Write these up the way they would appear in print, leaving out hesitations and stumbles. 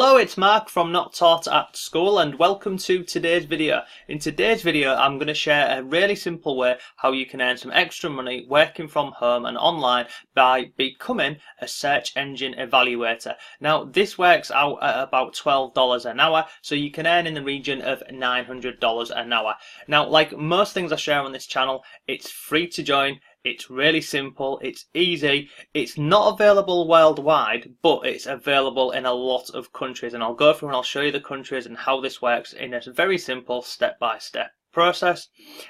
Hello, it's Mark from Not Taught at School and welcome to today's video. In today's video I'm going to share a really simple way how you can earn some extra money working from home and online by becoming a search engine evaluator. Now this works out at about $12 an hour, so you can earn in the region of $900 an hour. Now, like most things I share on this channel, it's free to join. It's really simple, it's easy, it's not available worldwide, but it's available in a lot of countries, and I'll go through and I'll show you the countries and how this works in a very simple step-by-step process.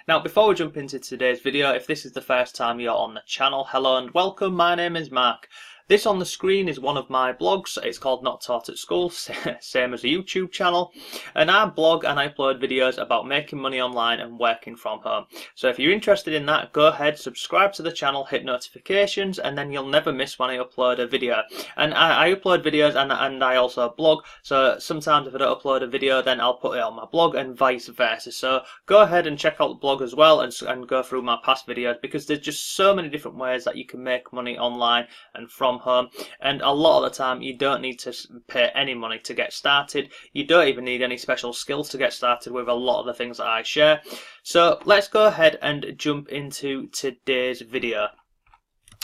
Now, before we jump into today's video, if this is the first time you're on the channel, hello and welcome, my name is Mark. This on the screen is one of my blogs. It's called Not Taught at School, same as a YouTube channel. And I blog and I upload videos about making money online and working from home. So if you're interested in that, go ahead, subscribe to the channel, hit notifications, and then you'll never miss when I upload a video. And I upload videos and I also blog. So sometimes if I don't upload a video, then I'll put it on my blog and vice versa. So go ahead and check out the blog as well and go through my past videos, because there's just so many different ways that you can make money online and from home, and a lot of the time you don't need to pay any money to get started. You don't even need any special skills to get started with a lot of the things that I share. So let's go ahead and jump into today's video.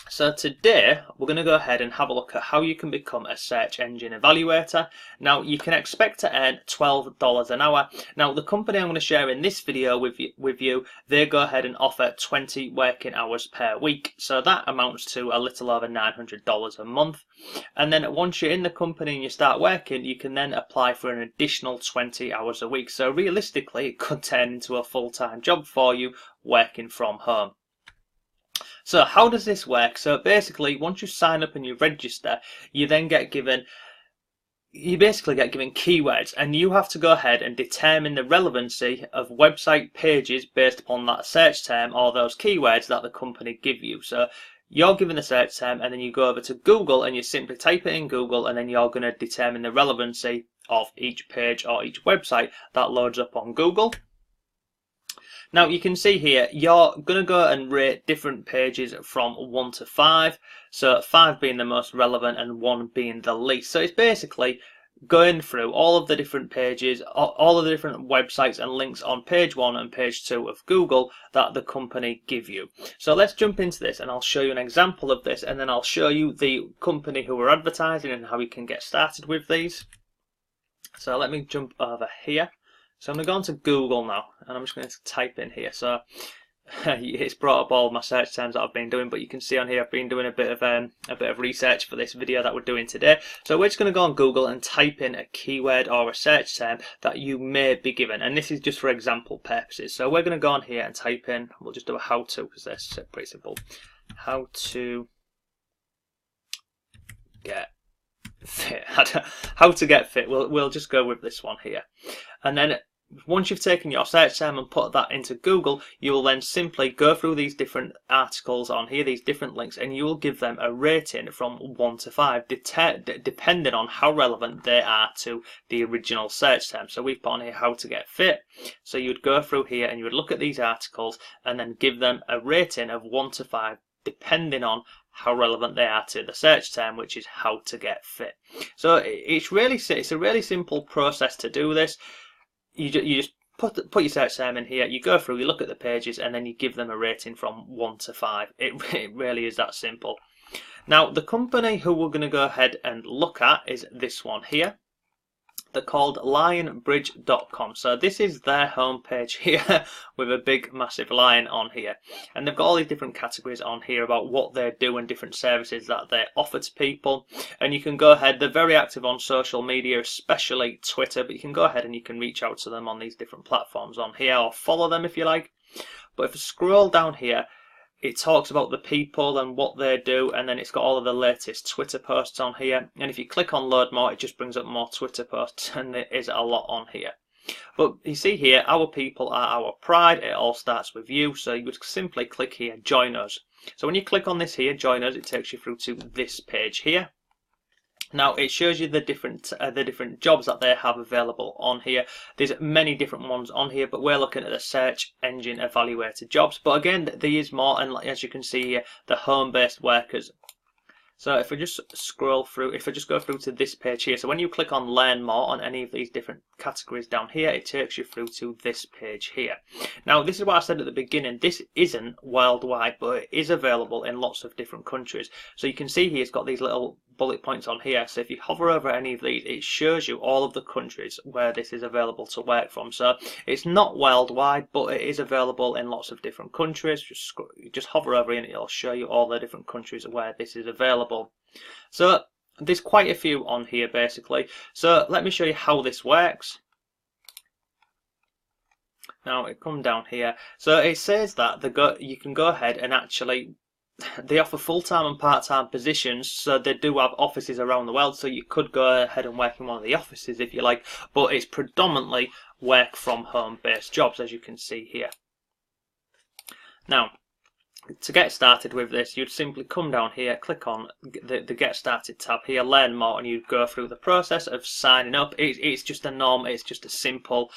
So today we're going to go ahead and have a look at how you can become a search engine evaluator. Now you can expect to earn $12 an hour. Now the company I'm going to share in this video with you, they go ahead and offer 20 working hours per week. So that amounts to a little over $900 a month. And then once you're in the company and you start working, you can then apply for an additional 20 hours a week. So realistically it could turn into a full-time job for you working from home. So how does this work? So basically, once you sign up and you register, you then get given, you basically get given keywords, and you have to go ahead and determine the relevancy of website pages based upon that search term or those keywords that the company give you. So you're given the search term and then you go over to Google and you simply type it in Google, and then you're going to determine the relevancy of each page or each website that loads up on Google. Now you can see here, you're going to go and rate different pages from 1 to 5, so 5 being the most relevant and 1 being the least. So it's basically going through all of the different pages, all of the different websites and links on page 1 and page 2 of Google that the company give you. So let's jump into this and I'll show you an example of this, and then I'll show you the company who are advertising and how you can get started with these. So let me jump over here. So I'm going to go on to Google now, and I'm just going to type in here. So it's brought up all my search terms that I've been doing, but you can see on here I've been doing a bit of research for this video that we're doing today. So we're just going to go on Google and type in a keyword or a search term that you may be given, and this is just for example purposes. So we're going to go on here and type in, we'll just do a how to, because that's pretty simple. How to get fit. How to get fit. We'll just go with this one here, and then once you've taken your search term and put that into Google, you will then simply go through these different articles on here, these different links, and you will give them a rating from 1 to 5, depending on how relevant they are to the original search term. So we've put on here how to get fit. So you would go through here and you would look at these articles and then give them a rating of 1 to 5, depending on how relevant they are to the search term, which is how to get fit. So it's a really simple process to do this. You just put your search term in here, you go through, you look at the pages, and then you give them a rating from 1 to 5. It really is that simple. Now the company who we're going to go ahead and look at is this one here. They're called lionbridge.com. So this is their homepage here with a big massive lion on here, and they've got all these different categories on here about what they do and different services that they offer to people. And you can go ahead, they're very active on social media, especially Twitter, but you can go ahead and you can reach out to them on these different platforms on here, or follow them if you like. But if you scroll down here, it talks about the people and what they do, and then it's got all of the latest Twitter posts on here. And if you click on load more, it just brings up more Twitter posts, and there is a lot on here. But you see here, our people are our pride. It all starts with you. So you would simply click here, join us. So when you click on this here, join us, it takes you through to this page here. Now it shows you the different jobs that they have available on here. There's many different ones on here, but we're looking at the Search Engine Evaluator Jobs. But again, there is more, and as you can see here, the home-based workers So if we just scroll through, if I just go through to this page here, so when you click on learn more on any of these different categories down here, it takes you through to this page here. Now this is what I said at the beginning, this isn't worldwide, but it is available in lots of different countries. So you can see here it's got these little bullet points on here, so if you hover over any of these, it shows you all of the countries where this is available to work from. So it's not worldwide, but it is available in lots of different countries. Just hover over it and it'll show you all the different countries where this is available. So there's quite a few on here basically. So let me show you how this works. Now it comes down here. So it says that you can go ahead and actually, they offer full-time and part-time positions, so they do have offices around the world, so you could go ahead and work in one of the offices if you like, but it's predominantly work from home based jobs, as you can see here. Now to get started with this, you'd simply come down here, click on the Get Started tab here, learn more, and you'd go through the process of signing up. It's just a norm, it's just a simple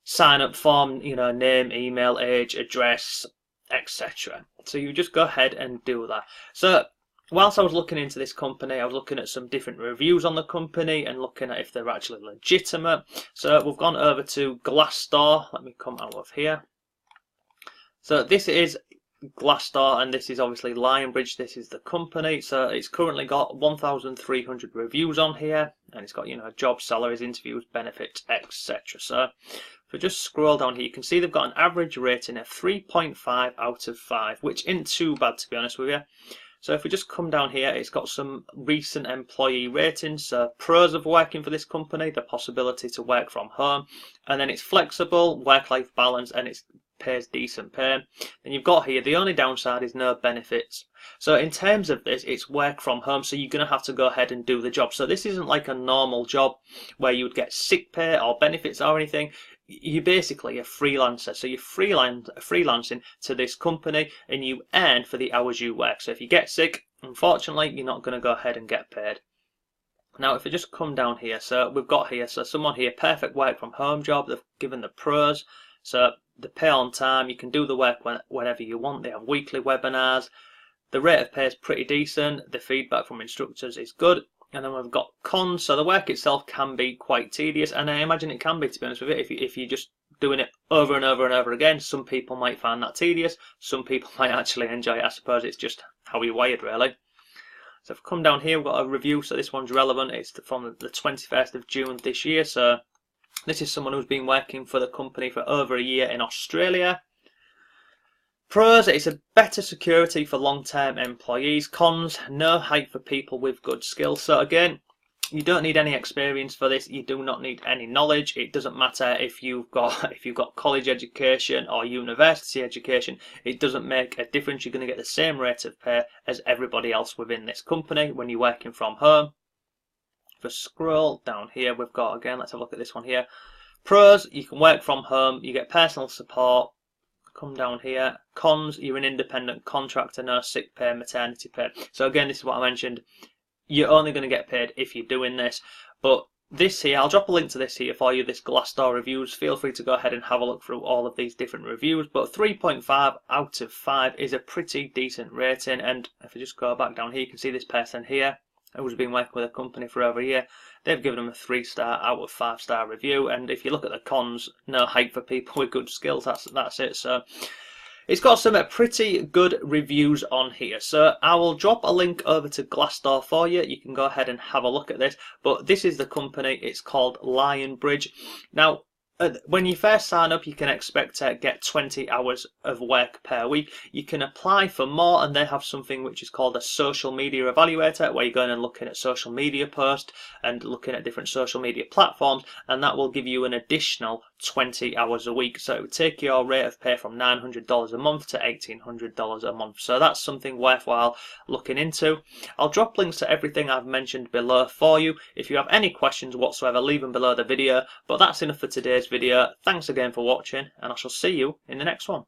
sign up form, you know, name, email, age, address, etc. So you just go ahead and do that. So whilst I was looking into this company, I was looking at some different reviews on the company and looking at if they're actually legitimate. So we've gone over to Glassdoor. Let me come out of here. So this is Glassdoor, and this is obviously Lionbridge. This is the company. So it's currently got 1,300 reviews on here, and it's got, you know, jobs, salaries, interviews, benefits, etc. So if I just scroll down here, you can see they've got an average rating of 3.5 out of 5, which isn't too bad, to be honest with you. So if we just come down here, it's got some recent employee ratings, so pros of working for this company, the possibility to work from home, and then it's flexible, work-life balance, and it pays decent pay. Then you've got here, the only downside is no benefits. So in terms of this, it's work from home, so you're going to have to go ahead and do the job. So this isn't like a normal job where you would get sick pay or benefits or anything. You're basically a freelancer, so you're freelancing to this company and you earn for the hours you work. So if you get sick, unfortunately, you're not going to go ahead and get paid. Now if we just come down here, so we've got here, so someone here, perfect work from home job, they've given the pros, so the pay on time, you can do the work whenever you want, they have weekly webinars, the rate of pay is pretty decent, the feedback from instructors is good. And then we've got cons, so the work itself can be quite tedious, and I imagine it can be, to be honest with you, if you're just doing it over and over and over again. Some people might find that tedious, some people might actually enjoy it. I suppose it's just how you're wired, really. So if we come down here, we've got a review, so this one's relevant, it's from the 21st of June this year, so this is someone who's been working for the company for over a year in Australia. Pros, it's a better security for long-term employees. Cons, no hike for people with good skills. So again, you don't need any experience for this. You do not need any knowledge. It doesn't matter if you've got college education or university education. It doesn't make a difference. You're going to get the same rate of pay as everybody else within this company when you're working from home. If I scroll down here, we've got, again, let's have a look at this one here. Pros, you can work from home. You get personal support. Come down here. Cons, you're an independent contractor, no sick pay, maternity pay. So again, this is what I mentioned. You're only going to get paid if you're doing this. But this here, I'll drop a link to this here for you, this Glassdoor reviews. Feel free to go ahead and have a look through all of these different reviews. But 3.5 out of 5 is a pretty decent rating. And if I just go back down here, you can see this person here who's been working with a company for over a year. They've given them a 3-star out of 5-star review, and if you look at the cons, no hype for people with good skills. That's it. So it's got some pretty good reviews on here. So I will drop a link over to Glassdoor for you. You can go ahead and have a look at this. But this is the company. It's called Lionbridge. Now, when you first sign up, you can expect to get 20 hours of work per week. You can apply for more, and they have something which is called a social media evaluator, where you're going and looking at social media posts and looking at different social media platforms, and that will give you an additional 20 hours a week. So it would take your rate of pay from $900 a month to $1,800 a month. So that's something worthwhile looking into. I'll drop links to everything I've mentioned below for you. If you have any questions whatsoever, leave them below the video. But that's enough for today's video. Thanks again for watching, and I shall see you in the next one.